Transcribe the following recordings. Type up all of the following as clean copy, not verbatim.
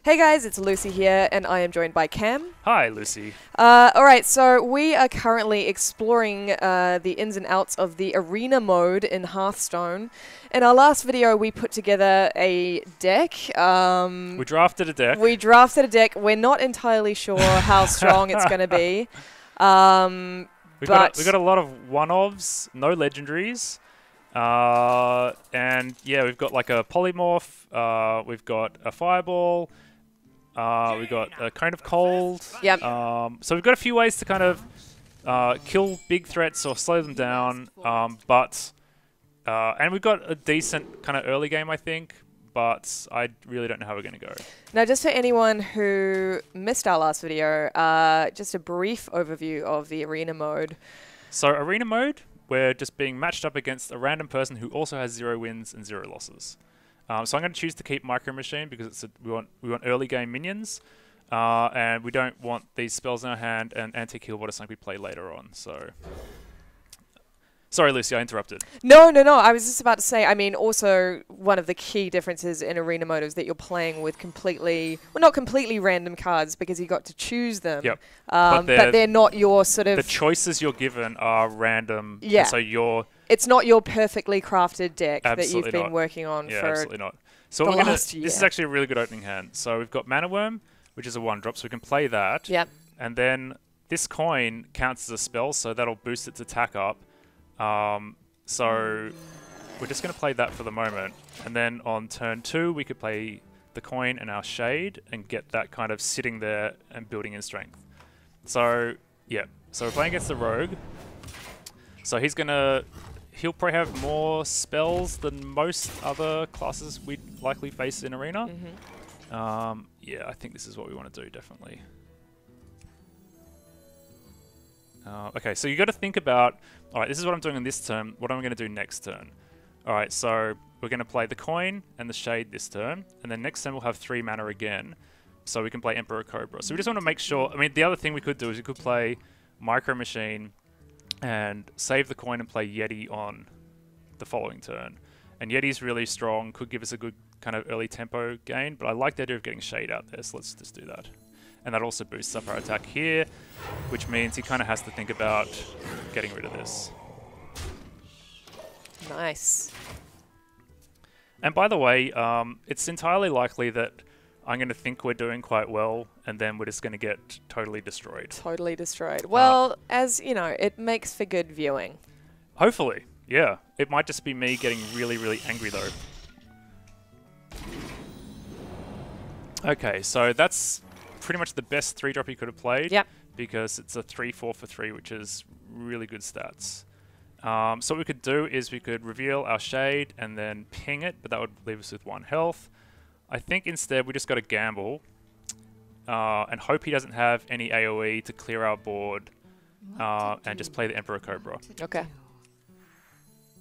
Hey guys, it's Lucy here, and I am joined by Cam. Hi, Lucy. Alright, so we are currently exploring the ins and outs of the arena mode in Hearthstone. In our last video, we put together a deck. We drafted a deck. We're not entirely sure how strong it's going to be. We got a lot of one-ofs, no legendaries. And yeah, we've got like a polymorph, we've got a fireball, we've got a cone of cold. Yep. So we've got a few ways to kind of kill big threats or slow them down, and we've got a decent kind of early game, I think, but I really don't know how we're going to go. Now, just for anyone who missed our last video, just a brief overview of the arena mode. So arena mode, we're just being matched up against a random person who also has 0 wins and 0 losses. So I'm going to choose to keep Micro Machine because we want early game minions, and we don't want these spells in our hand and anti-heal what something we play later on. So, sorry, Lucy, I interrupted. No. I was just about to say, I mean, also one of the key differences in arena mode is that you're playing with not completely random cards because you got to choose them. Yep. But they're not your sort of... The choices you're given are random. Yeah. So it's not your perfectly crafted deck that absolutely you've been working on for absolutely not. So the last year. This is actually a really good opening hand. So we've got Mana Worm, which is a 1-drop, so we can play that. Yep. And then this coin counts as a spell, so that'll boost its attack up. So we're just going to play that for the moment. And then on turn 2, we could play the coin and our shade and get that kind of sitting there and building in strength. So, yeah. So we're playing against the rogue. So he'll probably have more spells than most other classes we'd likely face in arena. Mm-hmm. Yeah, I think this is what we want to do, definitely. Okay, so you got to think about, alright, this is what I'm doing in this turn, what am I going to do next turn? Alright, so we're going to play the coin and the shade this turn, and then next turn we'll have 3 mana again, so we can play Emperor Cobra. So we just want to make sure, I mean, the other thing we could do is we could play Micro Machine and save the coin and play Yeti on the following turn. And Yeti's really strong, could give us a good kind of early tempo gain, but I like the idea of getting shade out there, so let's just do that. And that also boosts up our attack here, which means he kind of has to think about getting rid of this. Nice. And by the way, it's entirely likely that I'm going to think we're doing quite well, and then we're just going to get totally destroyed. Totally destroyed. Well, as you know, it makes for good viewing. Hopefully, yeah. It might just be me getting really, really angry, though. Okay, so that's pretty much the best 3-drop you could have played. Yep. Because it's a 3/4 for 3, which is really good stats. So what we could do is we could reveal our shade and then ping it, but that would leave us with 1 health. I think instead we just got to gamble and hope he doesn't have any AoE to clear our board and just play the Emperor Cobra. Okay.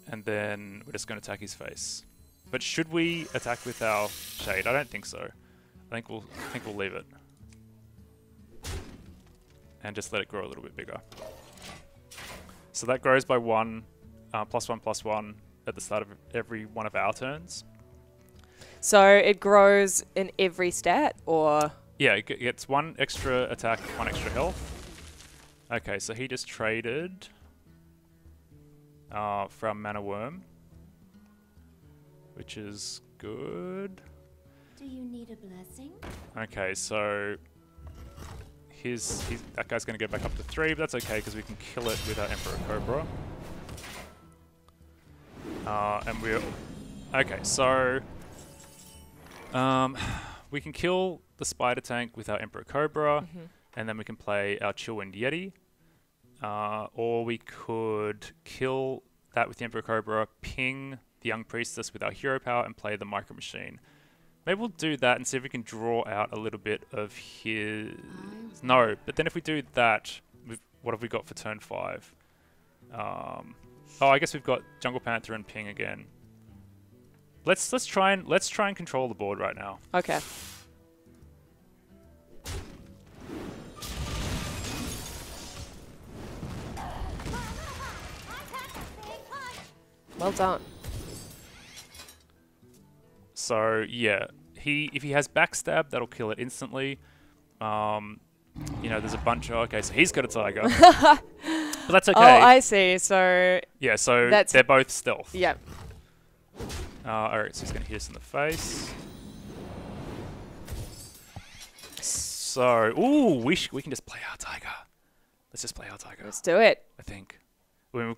And then we're just going to attack his face. But should we attack with our shade? I don't think so. I think we'll leave it. And just let it grow a little bit bigger. So that grows by 1, +1/+1 at the start of every one of our turns. So it grows in every stat, or? Yeah, it gets 1 extra attack, 1 extra health. Okay, so he just traded from Mana Worm, which is good. Do you need a blessing? Okay, so that guy's going to go back up to 3, but that's okay because we can kill it with our Emperor Cobra. And we're... Okay, so... we can kill the Spider Tank with our Emperor Cobra, and then we can play our Chillwind Yeti. Or we could kill that with the Emperor Cobra, ping the Young Priestess with our Hero Power, and play the Micro Machine. Maybe we'll do that and see if we can draw out a little bit of his... No, but then if we do that, what have we got for turn 5? Oh, I guess we've got Jungle Panther and ping again. Let's try and control the board right now. Okay. Well done. So yeah, if he has backstab, that'll kill it instantly. You know, there's a bunch of... Okay, so he's got a tiger. But that's okay. Oh, I see. So... Yeah, so that's they're both stealth. Yep. Alright, so he's going to hit us in the face. So... Ooh, we can just play our tiger. Let's just play our tiger. Let's do it. I think. I mean,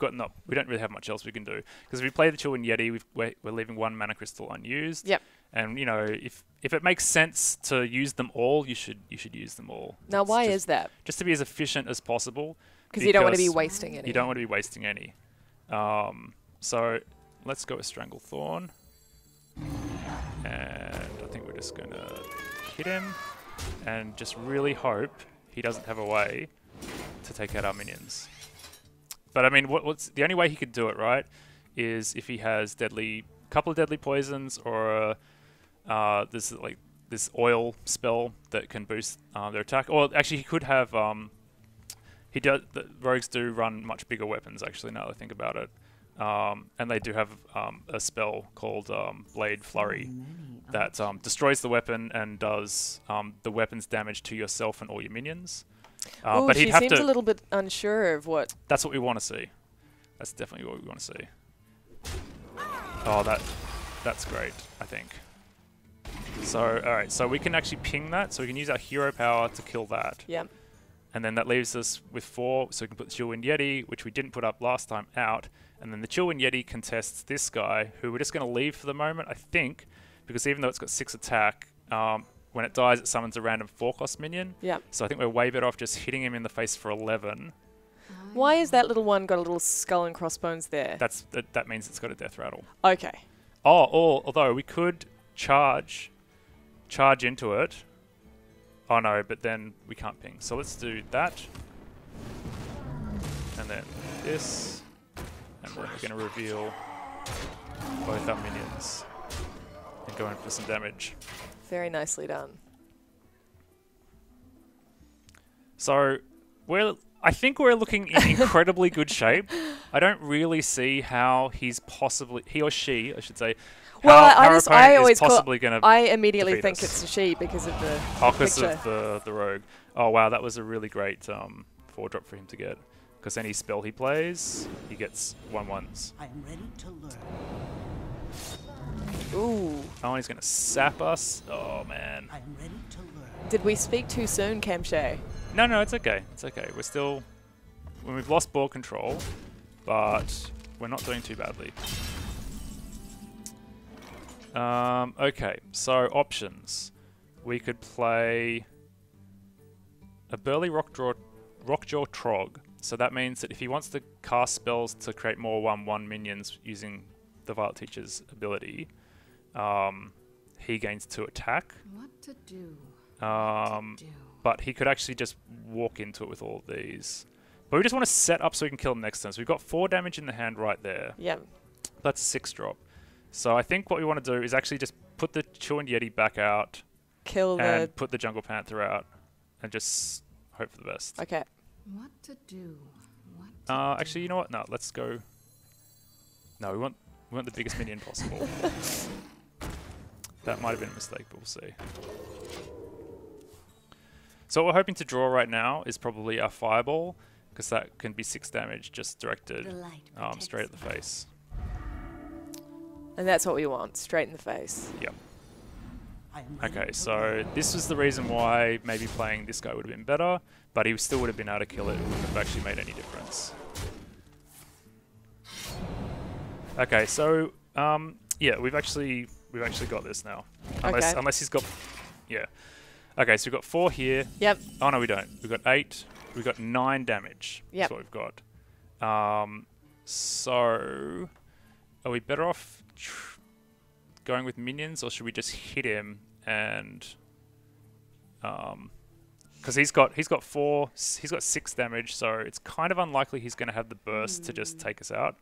we don't really have much else we can do. Because if we play the Chillwind Yeti, we're leaving 1 mana crystal unused. Yep. And, you know, if it makes sense to use them all, you should use them all. Now, why is that? Just to be as efficient as possible. Because you don't want to be wasting any. You don't want to be wasting any. So let's go with Stranglethorn. And I think we're just going to hit him and just really hope he doesn't have a way to take out our minions. But I mean, what's the only way he could do it, right, is if he has couple of deadly poisons or this oil spell that can boost their attack. Or actually, he could have. The rogues do run much bigger weapons. Actually, now that I think about it, and they do have a spell called Blade Flurry that destroys the weapon and does the weapon's damage to yourself and all your minions. Ooh, but she seems a little bit unsure of what... That's what we want to see. That's definitely what we want to see. Oh, that's great, I think. So, alright, so we can actually ping that, so we can use our hero power to kill that. Yep. And then that leaves us with 4, so we can put the Chillwind Yeti, which we didn't put up last time, out. And then the Chillwind Yeti contests this guy, who we're just going to leave for the moment, I think, because even though it's got 6 attack, when it dies, it summons a random 4-cost minion. Yeah. So I think we're way better off just hitting him in the face for 11. Why is that little one got a little skull and crossbones there? That means it's got a death rattle. Okay. Although we could charge into it. Oh no, but then we can't ping. So let's do that. And then this. And then we're going to reveal both our minions. And go in for some damage. Very nicely done. So, I think we're looking in incredibly good shape. I don't really see how he or she, I should say, well, I always possibly going to I immediately think it's a she because of the because of the rogue. Oh wow, that was a really great 4-drop for him to get. Because any spell he plays, he gets 1/1s. I am ready to learn. Ooh. Oh, he's going to sap us. Oh man. I am ready to learn. Did we speak too soon, Camshay? No, it's okay. It's okay. We're still... We've lost ball control, but we're not doing too badly. Okay, so options. We could play a Burly Rockjaw Trog. So that means that if he wants to cast spells to create more 1/1 minions using the Violet Teacher's ability, he gains 2 attack. What to do? But he could actually just walk into it with all of these. But we just want to set up so we can kill him next turn. So we've got 4 damage in the hand right there. Yep. That's a 6-drop. So I think what we want to do is actually just put the Chillwind Yeti back out. And put the Jungle Panther out. And just hope for the best. Okay. What to do? Actually, you know what? No, let's go... No, we want the biggest minion possible. That might have been a mistake, but we'll see. So what we're hoping to draw right now is probably our Fireball, because that can be 6 damage just directed straight at the face. And that's what we want, straight in the face. Yep. Okay, so this was the reason why maybe playing this guy would have been better, but he still would have been able to kill it. It wouldn't have actually made any difference. Okay, so yeah, we've actually got this now. Unless he's got... Yeah. Okay, so we've got 4 here. Yep. Oh, no, we don't. We've got 8. We've got 9 damage. Yep. That's what we've got. So... Are we better off going with minions, or should we just hit him and... Because he's got 6 damage, so it's kind of unlikely he's going to have the burst to just take us out.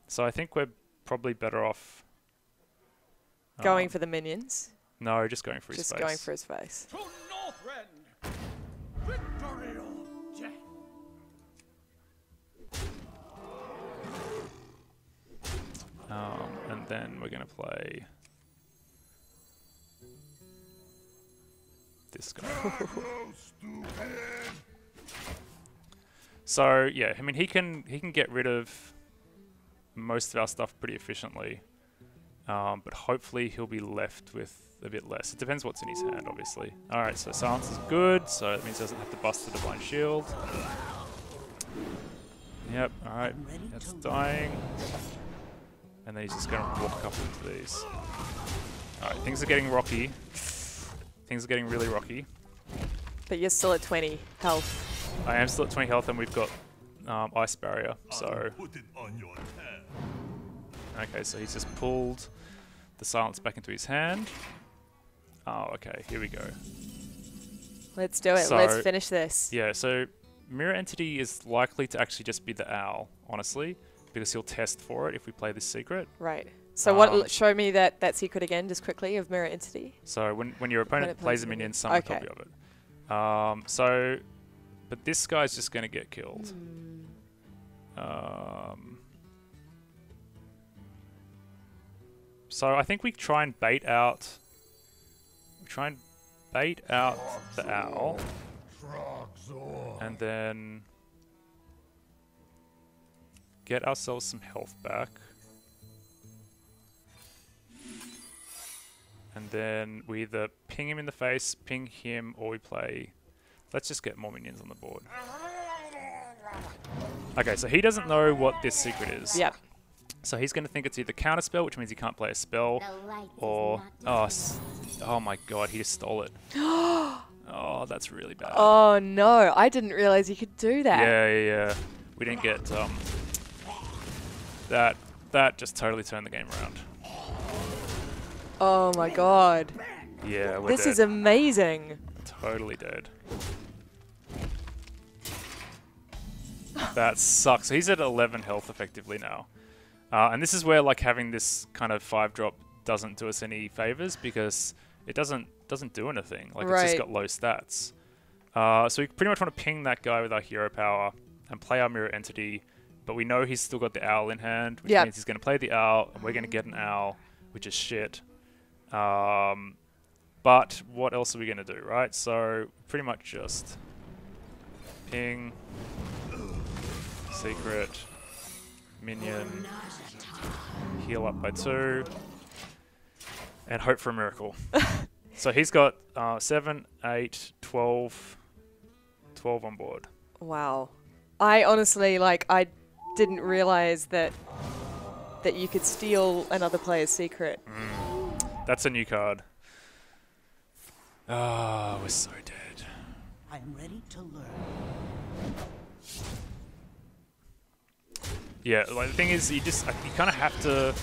So I think we're probably better off... Going for the minions? No, just going for his face. Just going for his face. To Northrend! Victory or death! And then we're going to play... this guy. So yeah, I mean he can get rid of most of our stuff pretty efficiently, but hopefully he'll be left with a bit less. It depends what's in his hand, obviously. All right, so silence is good, so it means he doesn't have to bust the divine shield. Yep. All right, that's dying, and then he's just going to walk a couple into these. All right, things are getting rocky. Things are getting really rocky. But you're still at 20 health. I am still at 20 health, and we've got ice barrier. So okay, so he's just pulled the silence back into his hand. Oh, okay, here we go. Let's do it. So, Let's finish this. Yeah, so Mirror Entity is likely to actually just be the owl, honestly, because he'll test for it if we play this secret. Right. So what? Show me that secret again, just quickly, of Mirror Entity. So when your opponent plays a minion, summon a copy of it. But this guy's just going to get killed. So I think we try and bait out. We try and bait out the owl, and then get ourselves some health back. And then we either ping him in the face, ping him, or we play... Let's just get more minions on the board. Okay, so he doesn't know what this secret is. Yep. So he's going to think it's either counterspell, which means he can't play a spell, or... Oh my god, he just stole it. Oh, that's really bad. Oh no, I didn't realize you could do that. Yeah. We didn't get... That just totally turned the game around. Oh my god. Yeah, we're This dead. is amazing. Totally dead. That sucks. So he's at 11 health effectively now. And this is where like having this kind of 5-drop doesn't do us any favors because it doesn't do anything. Like it's just got low stats. So we pretty much want to ping that guy with our hero power and play our mirror entity, but we know he's still got the owl in hand, which means he's going to play the owl and we're going to get an owl, which is shit. But what else are we going to do, right? So pretty much just ping, secret, minion, heal up by 2, and hope for a miracle. So he's got 7, 8, 12 on board. Wow. I honestly, I didn't realize that you could steal another player's secret. That's a new card. Oh, we're so dead. I am ready to learn. Yeah, like the thing is, you kind of have to.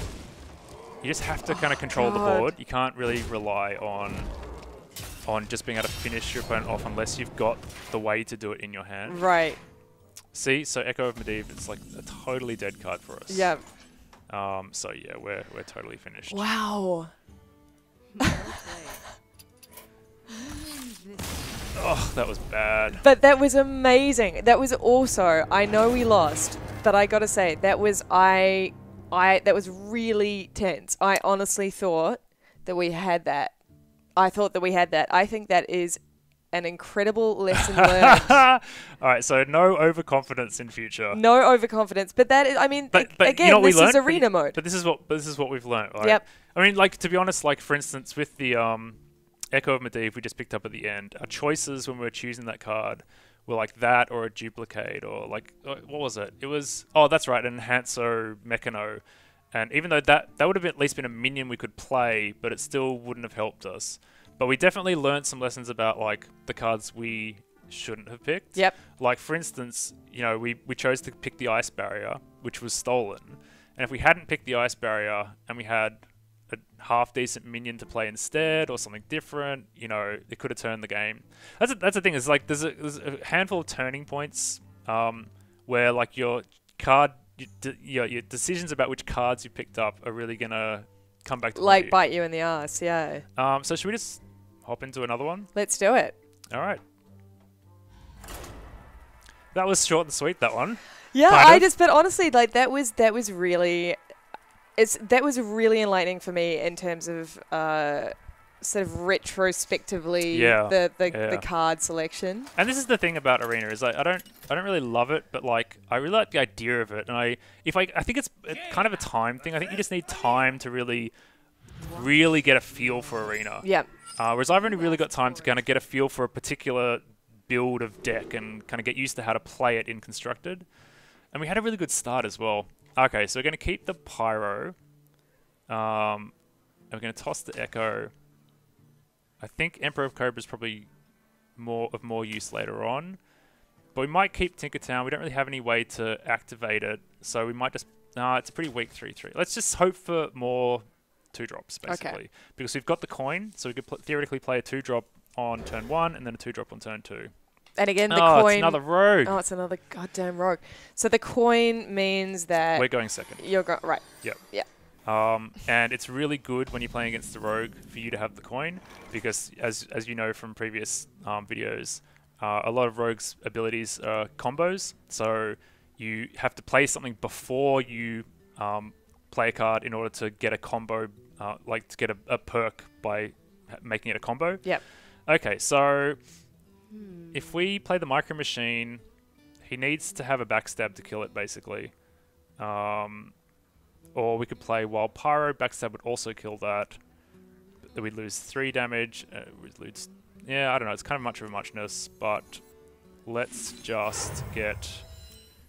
You just have to kind of control the board. You can't really rely on just being able to finish your opponent off unless you've got the way to do it in your hand. Right. See, so Echo of Medivh, it's like a totally dead card for us. Yeah. So yeah, we're totally finished. Wow. Oh, that was bad. But that was amazing. That was also, I know we lost, but I gotta say, that was that was really tense. I honestly thought that we had that. I think that is an incredible lesson learned. All right, so no overconfidence in future. No overconfidence, but that is, I mean, but again, you know this is arena mode. But this is what we've learned. Right? Yep. I mean, like to be honest, like for instance, with the Echo of Medivh we just picked up at the end, our choices when we were choosing that card were like that or a duplicate or like what was it? It was that's right, an Enhancer Mechano. And even though that would have at least been a minion we could play, but it still wouldn't have helped us. But we definitely learned some lessons about like the cards we shouldn't have picked. Yep. Like for instance, you know, we chose to pick the Ice Barrier, which was stolen. And if we hadn't picked the Ice Barrier and we had a half decent minion to play instead or something different, you know, it could have turned the game. That's the thing, is like there's a handful of turning points where like your decisions about which cards you picked up are really gonna come back to like bite you in the ass. Yeah. So should we just hop into another one? Let's do it. All right. That was short and sweet, that one. Yeah, but honestly, like that was really, that was really enlightening for me in terms of sort of retrospectively Yeah, the card selection. And this is the thing about Arena is like I don't really love it, but like I really like the idea of it. And I think it's kind of a time thing. I think you just need time to really get a feel for Arena. Yeah. Whereas I've only really got time to kind of get a feel for a particular build of deck and kind of get used to how to play it in Constructed. And we had a really good start as well. Okay, so we're going to keep the Pyro. And we're going to toss the Echo. I think Emperor of Cobra is probably more use later on. But we might keep Tinkertown. We don't really have any way to activate it. So we might just... it's a pretty weak 3-3. Let's just hope for more 2-drops, basically. Okay. Because we've got the coin, so we could theoretically play a 2-drop on turn 1 and then a 2-drop on turn 2. And again, the coin... it's another rogue. Oh, it's another goddamn rogue. So the coin means that... We're going second. You're going... Right. Yep. Yeah. And it's really good when you're playing against the rogue for you to have the coin, because as you know from previous videos, a lot of rogues' abilities are combos. So you have to play something before you play a card in order to get a combo, like to get a perk by making it a combo. Yep. Okay, so if we play the Micro Machine, he needs to have a backstab to kill it, basically. Or we could play Wild Pyro. Backstab would also kill that. But we'd lose 3 damage. We'd lose... Yeah, I don't know. It's kind of much of a muchness, but let's just get...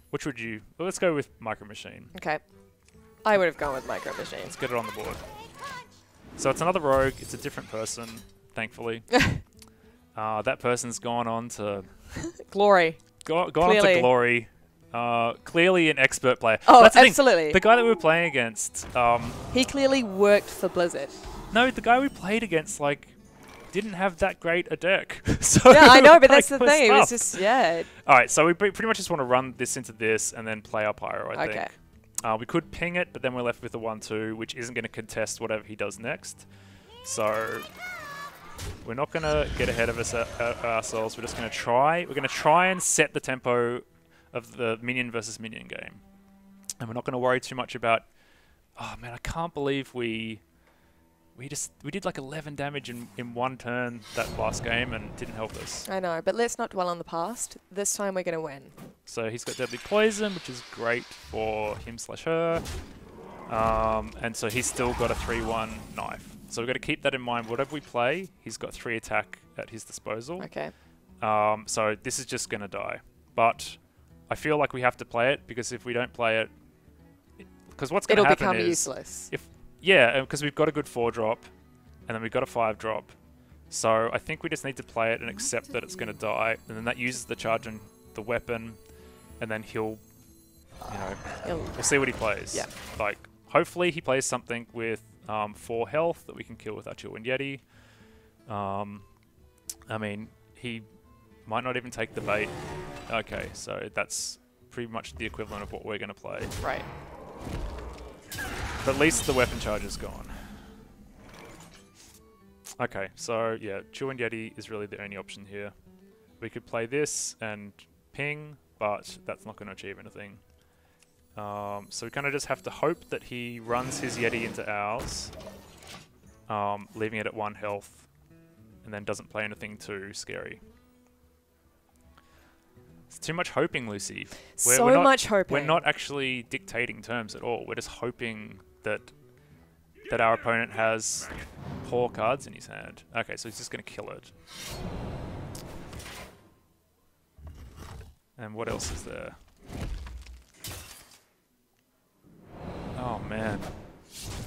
Which would you... Well, let's go with Micro Machine. Okay. I would have gone with Micro Machine. Let's get it on the board. So it's another rogue. It's a different person, thankfully. That person's gone on to... Glory. Gone on to glory. Clearly an expert player. Oh, that's the absolutely. Thing. The guy that we were playing against... he clearly worked for Blizzard. No, the guy we played against, like, didn't have that great a deck. So yeah, I know, but like, that's the thing. It was just, yeah. Alright, so we pretty much just want to run this into this and then play our Pyro, I think. We could ping it, but then we're left with a 1-2, which isn't going to contest whatever he does next. So... we're not going to get ahead of ourselves. We're just going to try. We're going to try and set the tempo of the minion versus minion game. And we're not going to worry too much about... Oh, man, I can't believe we did like 11 damage in one turn that last game and it didn't help us. I know, but let's not dwell on the past. This time we're going to win. So he's got Deadly Poison, which is great for him/her. And so he's still got a 3-1 knife. So we've got to keep that in mind. Whatever we play, he's got 3 attack at his disposal. Okay. So this is just going to die. But I feel like we have to play it, because if we don't play it... Because what's going to happen is... It'll become useless. Yeah, because we've got a good 4-drop, and then we've got a 5-drop. So I think we just need to play it and accept that it's going to die. And then that uses the charge on the weapon, and then he'll... we'll see what he plays. Yeah. Like, hopefully he plays something with... 4 health that we can kill with our Chill Wind Yeti. I mean, he might not even take the bait. Okay, so that's pretty much the equivalent of what we're going to play. Right. But at least the weapon charge is gone. Okay, so yeah, Chill Wind Yeti is really the only option here. We could play this and ping, but that's not going to achieve anything. So we kind of just have to hope that he runs his Yeti into ours, leaving it at 1 health, and then doesn't play anything too scary. It's too much hoping, Lucy. So much hoping. We're not actually dictating terms at all. We're just hoping that our opponent has poor cards in his hand. Okay, so he's just going to kill it. And what else is there? Oh man,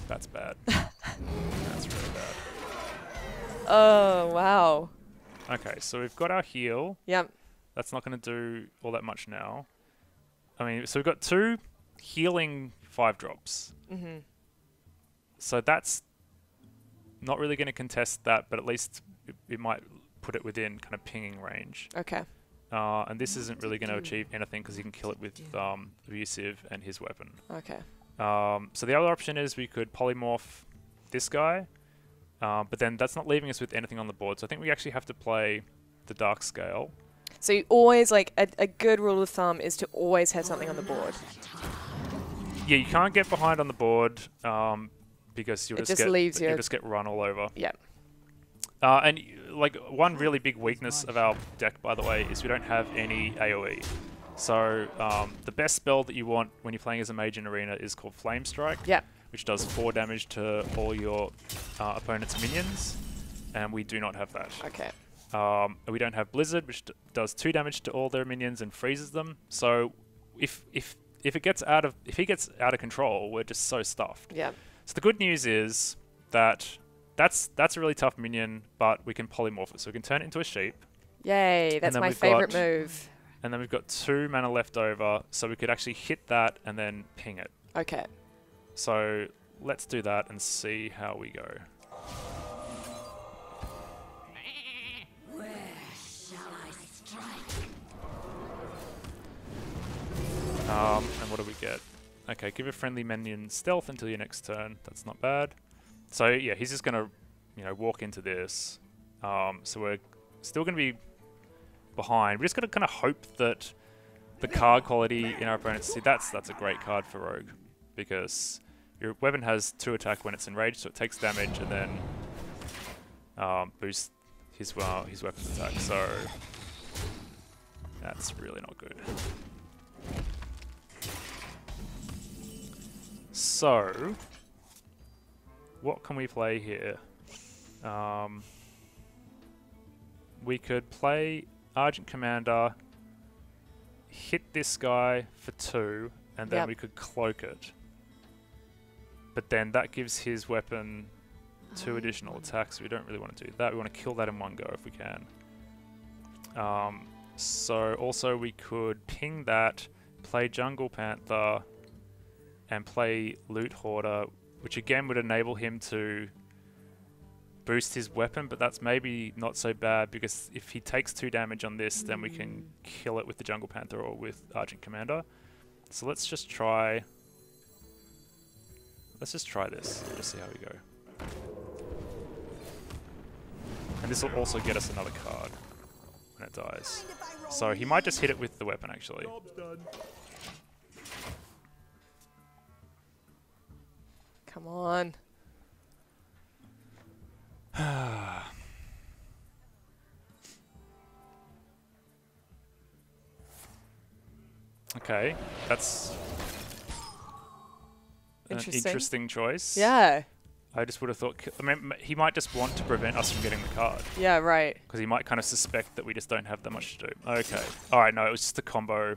that's bad. That's really bad. Oh, wow. Okay, so we've got our heal. Yep. That's not going to do all that much now. I mean, so we've got 2 healing 5-drops. Mm-hmm. So that's not really going to contest that, but at least it might put it within kind of pinging range. Okay. And this isn't really going to achieve anything because he can kill it with Abusive and his weapon. Okay. So the other option is we could polymorph this guy, but then that's not leaving us with anything on the board. So I think we actually have to play the Dark Scale. So you always, like, a good rule of thumb is to always have something on the board. Yeah, you can't get behind on the board because you'll just get run all over. Yep. And like one really big weakness of our deck, by the way, is we don't have any AoE. So the best spell that you want when you're playing as a mage in arena is called Flame Strike, Yep. which does 4 damage to all your opponent's minions, and we do not have that. Okay. We don't have Blizzard, which does 2 damage to all their minions and freezes them. So if he gets out of control, we're just so stuffed. Yeah. So the good news is that that's a really tough minion, but we can polymorph it. So we can turn it into a sheep. Yay, that's then my we've favorite got- move. And then we've got 2 mana left over, so we could actually hit that and then ping it. Okay. So let's do that and see how we go. And what do we get? Okay, give a friendly minion stealth until your next turn. That's not bad. So yeah, he's just gonna, walk into this. So we're still gonna be behind. We just gotta kind of hope that the card quality in our opponents. See, that's a great card for Rogue, because your weapon has 2 attack when it's enraged, so it takes damage and then boosts his weapon's attack. So that's really not good. So what can we play here? We could play Argent Commander, hit this guy for 2, and then Yep. we could cloak it. But then that gives his weapon 2 additional attacks. We don't really want to do that. We want to kill that in one go if we can. So also we could ping that, play Jungle Panther, and play Loot Hoarder, which again would enable him to boost his weapon, but that's maybe not so bad, because if he takes 2 damage on this, then we can kill it with the Jungle Panther or with Argent Commander. So let's just try this. Just see how we go. And this will also get us another card when it dies. So he might just hit it with the weapon, actually. Come on. Okay, that's an interesting choice. Yeah. I just would have thought... I mean, he might just want to prevent us from getting the card, Yeah, right. because he might kind of suspect that we just don't have that much to do. Okay. Alright, no, it was just a combo.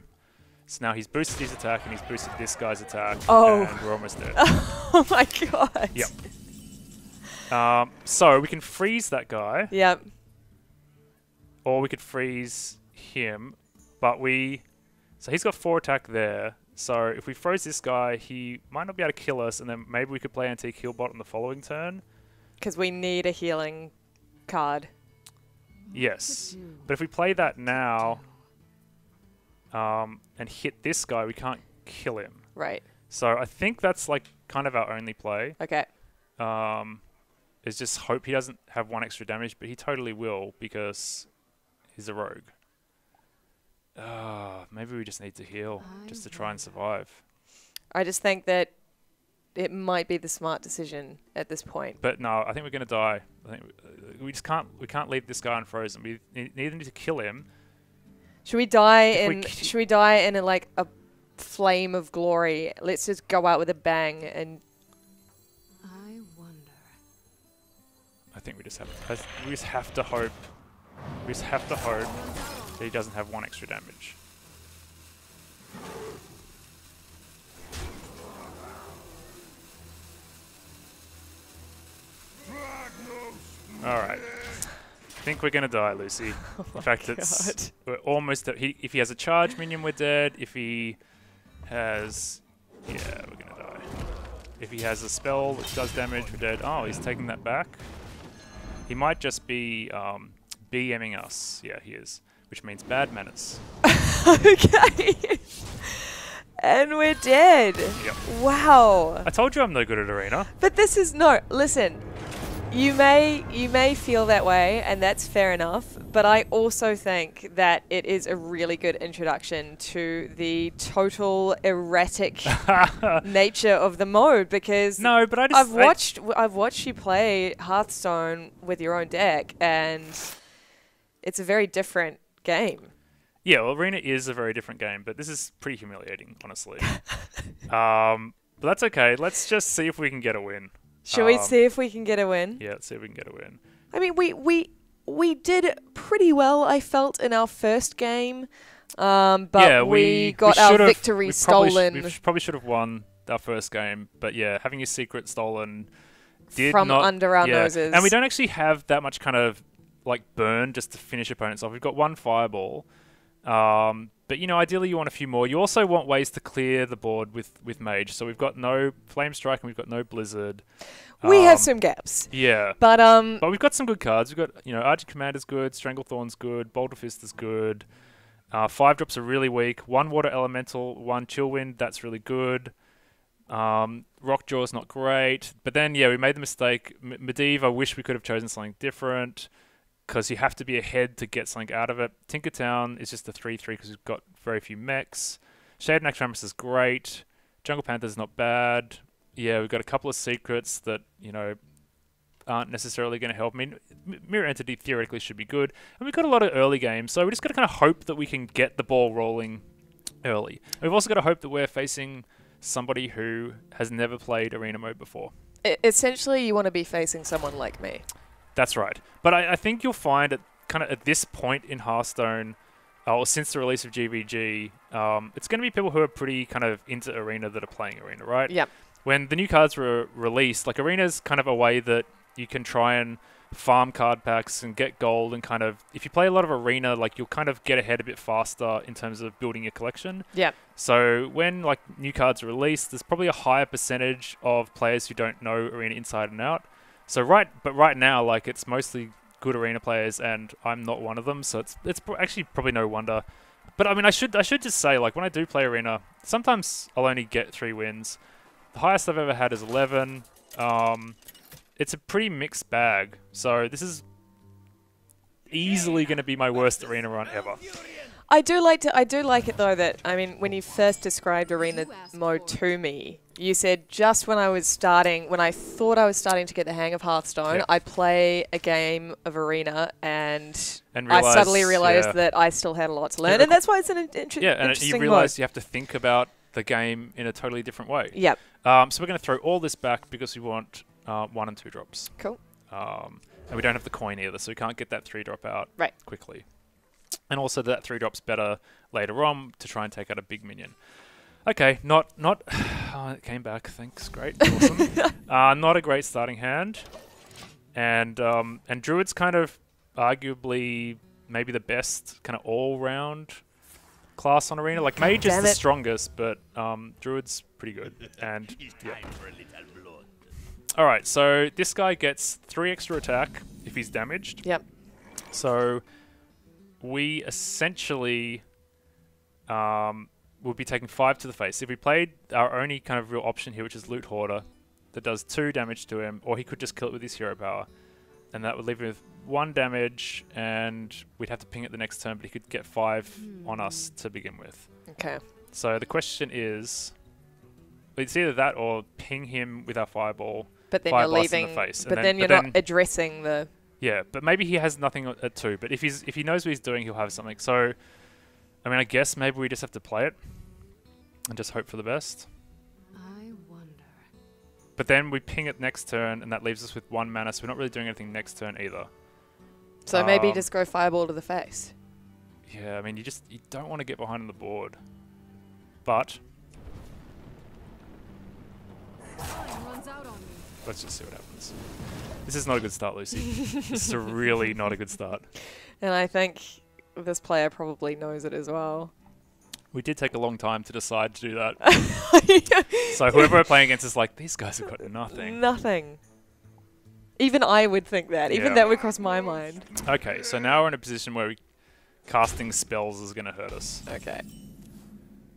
So now he's boosted his attack, and he's boosted this guy's attack, Oh. and we're almost dead. Oh my god. Yep. So we can freeze that guy, Yep. or we could freeze him, but so he's got 4 attack there. So if we froze this guy, he might not be able to kill us, and then maybe we could play Antique Healbot on the following turn. Because we need a healing card. Yes. But if we play that now, and hit this guy, we can't kill him. Right. So I think that's like kind of our only play. Okay. Is just hope he doesn't have 1 extra damage, but he totally will, because he's a rogue. Maybe we just need to heal just to try and survive. I just think that it might be the smart decision at this point. But no, I think we're gonna die. I think we just can't. We can't leave this guy unfrozen. We need to kill him. Should we die If we in? k- Should we die in like a flame of glory? Let's just go out with a bang and. I wonder. I think we just have to hope. We just have to hope that he doesn't have 1 extra damage. Alright. I think we're gonna die, Lucy. In fact, we're almost if he has a charge minion, we're dead. If he has... Yeah, we're gonna die. If he has a spell which does damage, we're dead. Oh, he's taking that back. He might just be BMing us. Yeah, he is. Which means bad manners. Okay. And we're dead. Yep. Wow. I told you I'm no good at arena. But this is no. Listen. You may feel that way, and that's fair enough, but I also think that it is a really good introduction to the total erratic nature of the mode, because No, but I've watched you play Hearthstone with your own deck, and it's a very different game. Yeah, well, Arena is a very different game, but this is pretty humiliating, honestly. But that's okay. Let's just see if we can get a win. Shall we see if we can get a win? Yeah, let's see if we can get a win. I mean, we did pretty well, I felt, in our first game, but yeah, we got our victory stolen. We probably should have won our first game, but yeah, having your secret stolen from under our noses. And we don't actually have that much kind of like burn just to finish opponents off. We've got one fireball. But, you know, ideally you want a few more. You also want ways to clear the board with Mage. So we've got no Flame Strike and we've got no Blizzard. We have some gaps. Yeah. But we've got some good cards. We've got, you know, Argent Commander's good, Stranglethorn's good, Boulder Fist is good. 5-drops are really weak. 1 Water Elemental, 1 Chill Wind, that's really good. Rockjaw's not great. But then, yeah, we made the mistake. Medivh, I wish we could have chosen something different, because you have to be ahead to get something out of it. Tinkertown is just a 3-3 because we've got very few mechs. Shade and Naxxramas is great. Jungle Panther's not bad. Yeah, we've got a couple of secrets that, you know, aren't necessarily going to help. I mean, Mirror Entity theoretically should be good. And we've got a lot of early games, so we just got to kind of hope that we can get the ball rolling early. And we've also got to hope that we're facing somebody who has never played Arena mode before. Essentially, you want to be facing someone like me. That's right. But I think you'll find at this point in Hearthstone, or since the release of GVG, it's going to be people who are pretty kind of into Arena that are playing Arena, right? Yep. When the new cards were released, like Arena's kind of a way that you can try and farm card packs and get gold, and kind of, if you play a lot of Arena, like you'll kind of get ahead a bit faster in terms of building your collection. Yeah. So when like new cards are released, there's probably a higher percentage of players who don't know Arena inside and out. So right now, like, it's mostly good Arena players, and I'm not one of them. So it's actually probably no wonder. But I mean, I should just say, like, when I do play Arena, sometimes I'll only get 3 wins. The highest I've ever had is 11. It's a pretty mixed bag. So this is easily going to be my worst Arena run ever. I do like it though that, I mean, when you first described Arena mode to me, you said just when I thought I was starting to get the hang of Hearthstone, yep. I play a game of Arena and realize, I suddenly realized that I still had a lot to learn, and that's why it's an interesting and you realize you have to think about the game in a totally different way. Yep. So we're going to throw all this back because we want 1 and 2 drops. Cool. And we don't have the coin either, so we can't get that 3-drop out quickly. And also that 3-drop's better later on to try and take out a big minion. Okay, not oh, it came back, thanks, great, awesome. Not a great starting hand. And Druid's kind of arguably maybe the best kind of all-round class on Arena. Like, Mage is the strongest, but Druid's pretty good. And yeah. Alright, so this guy gets 3 extra attack if he's damaged. Yep. So we essentially will be taking 5 to the face. If we played our only kind of real option here, which is Loot Hoarder, that does 2 damage to him, or he could just kill it with his hero power, and that would leave him with 1 damage, and we'd have to ping it the next turn, but he could get 5 on us to begin with. Okay. So the question is, it's either that or ping him with our fireball, but then fire you're leaving, in the face, but then you're not addressing the... Yeah, but maybe he has nothing at 2, but if he knows what he's doing, he'll have something. So, I mean, I guess maybe we just have to play it and just hope for the best. I wonder. But then we ping it next turn, and that leaves us with 1 mana, so we're not really doing anything next turn either. So maybe just go fireball to the face. Yeah, I mean, you don't want to get behind on the board. But let's just see what happens. This is not a good start, Lucy. This is really not a good start. And I think this player probably knows it as well. We did take a long time to decide to do that. So whoever we're playing against is like, these guys have got nothing. Nothing. Even I would think that. Even that would cross my mind. Okay, so now we're in a position where casting spells is going to hurt us. Okay.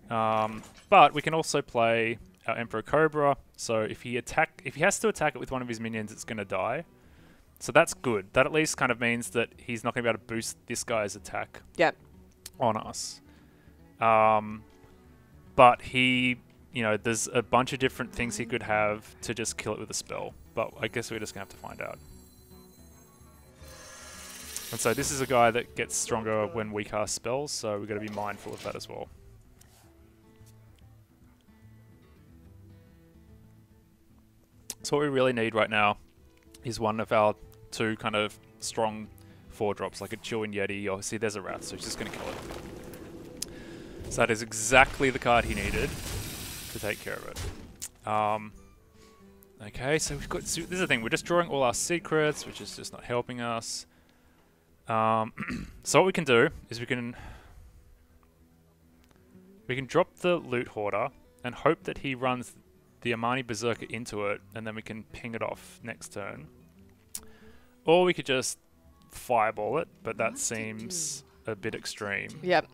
But we can also play our Emperor Cobra. So if he has to attack it with one of his minions, it's going to die. So that's good. That at least kind of means that he's not going to be able to boost this guy's attack Yep. on us. But he, you know, there's a bunch of different things he could have to just kill it with a spell. But I guess we're just going to have to find out. And so this is a guy that gets stronger when we cast spells, so we've got to be mindful of that as well. So what we really need right now is one of our 2 kind of strong 4-drops, like a Chewing Yeti. Obviously there's a Wrath, so he's just going to kill it. So that is exactly the card he needed to take care of it. Okay, so we've got... So this is the thing, we're just drawing all our secrets, which is just not helping us. So what we can do is we can drop the Loot Hoarder and hope that he runs the Amani Berserker into it, and then we can ping it off next turn. Or we could just fireball it, but that seems a bit extreme. Yep.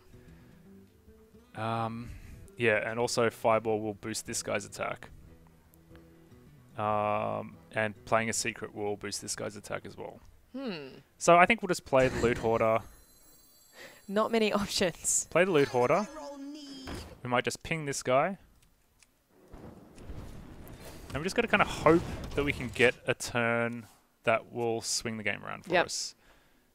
Yeah, and also fireball will boost this guy's attack. And playing a secret will boost this guy's attack as well. So I think we'll just play the Loot Hoarder. Not many options. Play the Loot Hoarder. We might just ping this guy. And we just got to kind of hope that we can get a turn that will swing the game around for us.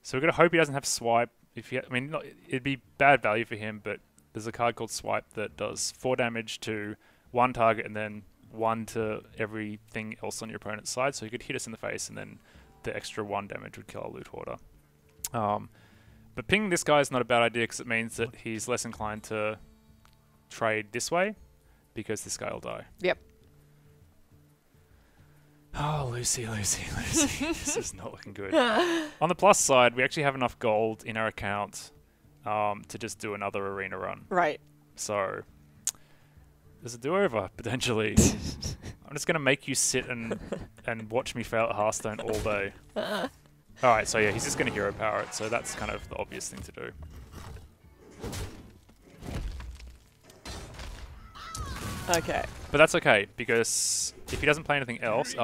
So we're going to hope he doesn't have Swipe. If he, I mean, it'd be bad value for him, but there's a card called Swipe that does 4 damage to 1 target and then 1 to everything else on your opponent's side. So he could hit us in the face, and then the extra 1 damage would kill our Loot Hoarder. But pinging this guy is not a bad idea, because it means that he's less inclined to trade this way, because this guy will die. Yep. Oh, Lucy, Lucy, Lucy. This is not looking good. On the plus side, we actually have enough gold in our account to just do another arena run. Right. So there's a do-over, potentially. I'm just going to make you sit and watch me fail at Hearthstone all day. Alright, so yeah, he's just going to hero power it, so that's kind of the obvious thing to do. Okay. But that's okay, because if he doesn't play anything else...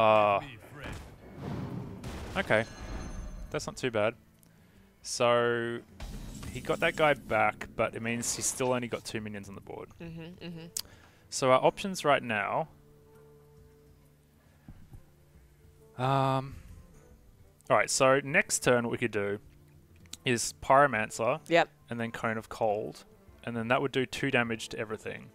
okay. That's not too bad. So he got that guy back, but it means he's still only got 2 minions on the board. So our options right now... Alright, so next turn what we could do is Pyromancer, Yep. and then Cone of Cold, and then that would do 2 damage to everything.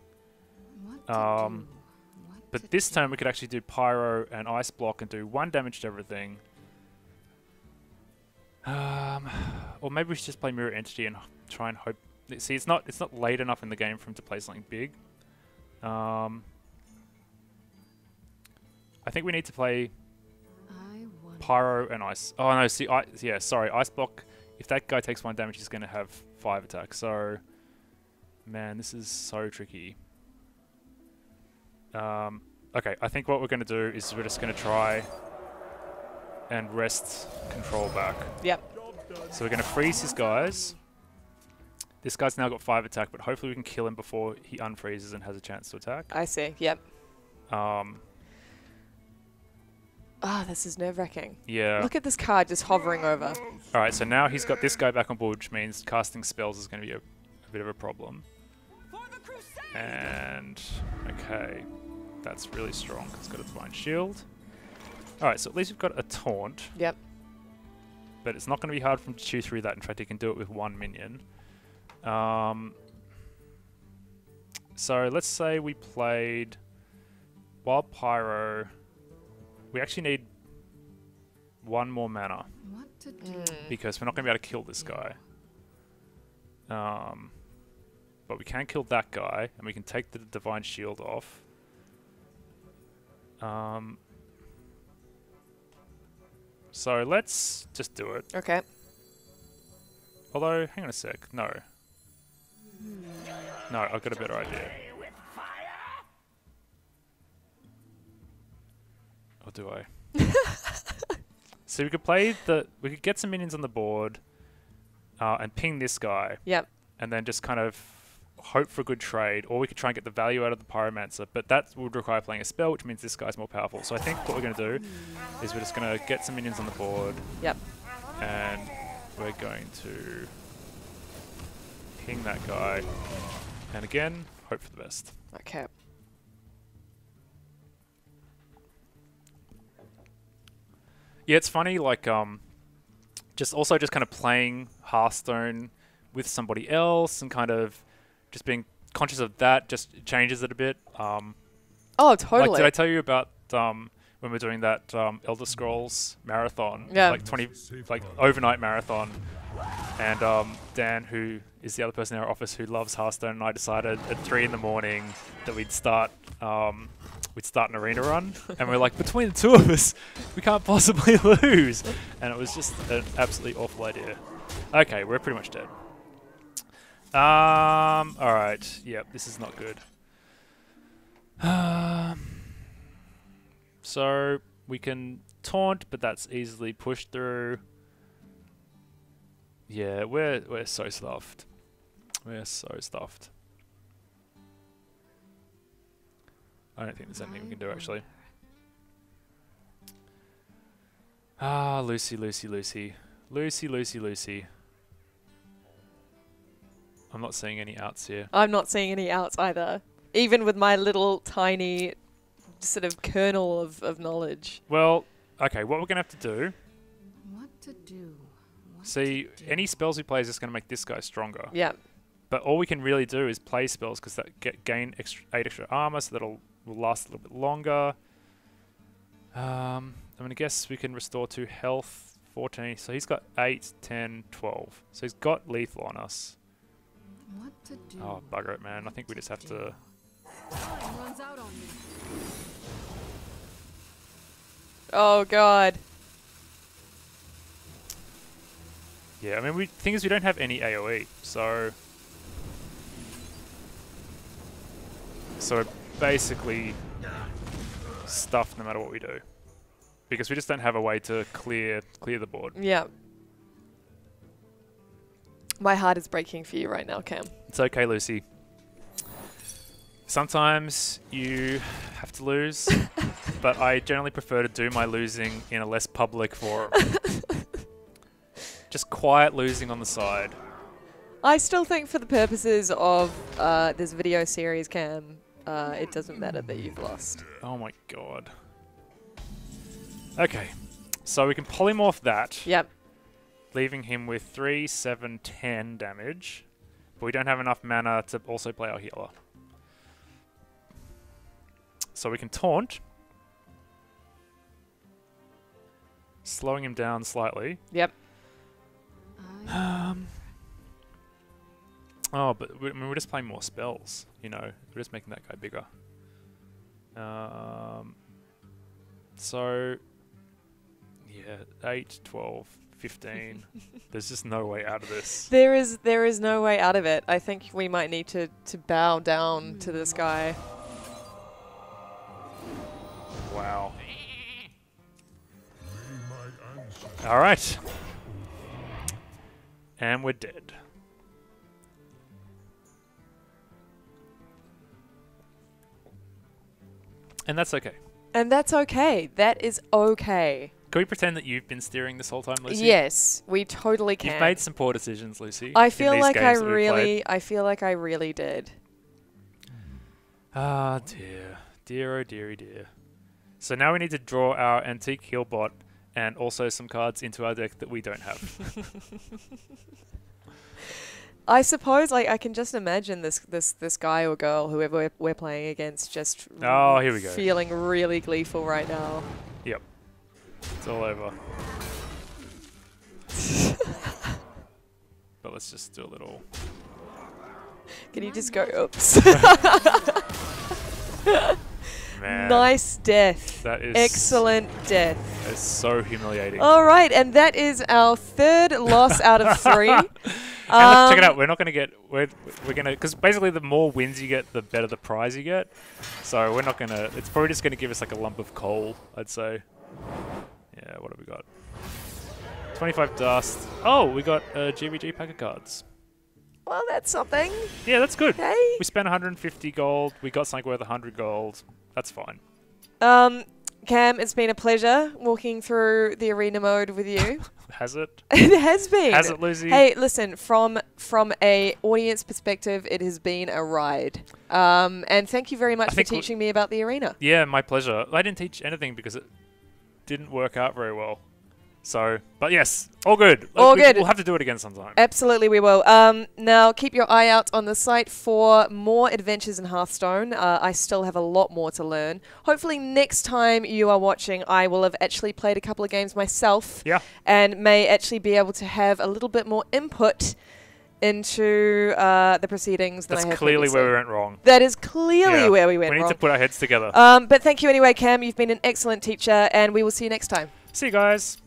But this turn we could actually do Pyro and Ice Block and do 1 damage to everything. Or maybe we should just play Mirror Entity and try and hope... See, it's not late enough in the game for him to play something big. I think we need to play Pyro and Ice... Oh no, see, yeah, sorry, Ice Block. If that guy takes 1 damage, he's going to have 5 attacks. So, man, this is so tricky. Okay, I think what we're going to do is we're just going to try and rest control back. Yep. So we're going to freeze his guys. This guy's now got 5 attack, but hopefully we can kill him before he unfreezes and has a chance to attack. I see. Yep. This is nerve-wracking. Yeah. Look at this card just hovering over. Alright, so now he's got this guy back on board, which means casting spells is going to be a bit of a problem. And... okay. That's really strong. It's got a Divine Shield. Alright, so at least we've got a Taunt. Yep. But it's not going to be hard for him to chew through that. In fact, he can do it with 1 minion. So let's say we played Wild Pyro. We actually need 1 more mana. What to do? Because we're not going to be able to kill this guy. But we can kill that guy, and we can take the Divine Shield off. So let's just do it. Okay. Although, hang on a sec. No. No, I've got a better idea. Or do I? So we could play we could get some minions on the board, and ping this guy. Yep. And then just kind of hope for a good trade, or we could try and get the value out of the Pyromancer, but that would require playing a spell, which means this guy's more powerful. So I think what we're going to do is we're just going to get some minions on the board. Yep. And we're going to ping that guy. And again, hope for the best. Okay. Yeah, it's funny, like, just kind of playing Hearthstone with somebody else and kind of just being conscious of that just changes it a bit. Oh, totally. Like, did I tell you about when we're doing that Elder Scrolls marathon? Yeah. Like overnight marathon. And Dan, who is the other person in our office who loves Hearthstone, and I decided at 3 in the morning that we'd start an arena run. And we're like, between the two of us, we can't possibly lose. And it was just an absolutely awful idea. Okay, we're pretty much dead. Alright. Yep, this is not good. So we can taunt, but that's easily pushed through. Yeah, we're so stuffed. We're so stuffed. I don't think there's anything we can do, actually. Ah, Lucy, Lucy, Lucy. Lucy, Lucy, Lucy. I'm not seeing any outs here. I'm not seeing any outs either. Even with my little tiny sort of kernel of knowledge. Well, okay, what we're going to have to do... What to do? See, any spells we play is just going to make this guy stronger. Yeah. But all we can really do is play spells because that gain 8 extra armor, so that'll will last a little bit longer. I'm going to guess we can restore to health 14. So he's got 8, 10, 12. So he's got lethal on us. What to do? Oh, bugger it, man. I think we just have to... Time runs out on me. Oh, God. Yeah, I mean, the thing is we don't have any AoE, so we're basically stuffed no matter what we do. Because we just don't have a way to clear the board. Yeah. My heart is breaking for you right now, Cam. It's okay, Lucy. Sometimes you have to lose, but I generally prefer to do my losing in a less public forum. Just quiet losing on the side. I still think for the purposes of this video series, Cam, it doesn't matter that you've lost. Oh my god. Okay, so we can polymorph that. Yep. Leaving him with 3, 7, 10 damage. But we don't have enough mana to also play our healer. So we can taunt. Slowing him down slightly. Yep. Oh, but we're just playing more spells, you know. We're just making that guy bigger. So, yeah, 8, 12, 15. There's just no way out of this. There is no way out of it. I think we might need to bow down to this guy. Wow. Alright. And we're dead. And that's okay. And that's okay. That is okay. Can we pretend that you've been steering this whole time, Lucy? Yes, we totally can. You've made some poor decisions, Lucy. I feel like I really did. Ah, dear. Dear, oh dearie dear. So now we need to draw our antique heal bot and also some cards into our deck that we don't have. I suppose, like, I can just imagine this guy or girl, whoever we're playing against, just here we go. Feeling really gleeful right now. Yep. It's all over. But let's just do a little... Can you just go, oops. Man, nice death. that is... Excellent death. That is so humiliating. All right, and that is our third loss out of 3. And look, check it out. We're not going to get... We're going to... Because basically the more wins you get, the better the prize you get. So we're not going to... It's probably just going to give us like a lump of coal, I'd say. Yeah, what have we got? 25 dust. Oh, we got a GVG pack of cards. Well, that's something. Yeah, that's good. Okay. We spent 150 gold. We got something worth 100 gold. That's fine. Cam, it's been a pleasure walking through the arena mode with you. Has it? It has been. Has it, Lucy? Hey, listen, from a audience perspective, it has been a ride. And thank you very much for teaching me about the arena. Yeah, my pleasure. I didn't teach anything because it didn't work out very well. So, but yes, all good. All good. We'll have to do it again sometime. Absolutely, we will. Now, keep your eye out on the site for more adventures in Hearthstone. I still have a lot more to learn. Hopefully, next time you are watching, I will have actually played a couple of games myself. Yeah. And may actually be able to have a little bit more input into the proceedings than I had That's clearly previously. where we went wrong. That is clearly where we went wrong. We need to put our heads together. But thank you anyway, Cam. You've been an excellent teacher, and we will see you next time. See you guys.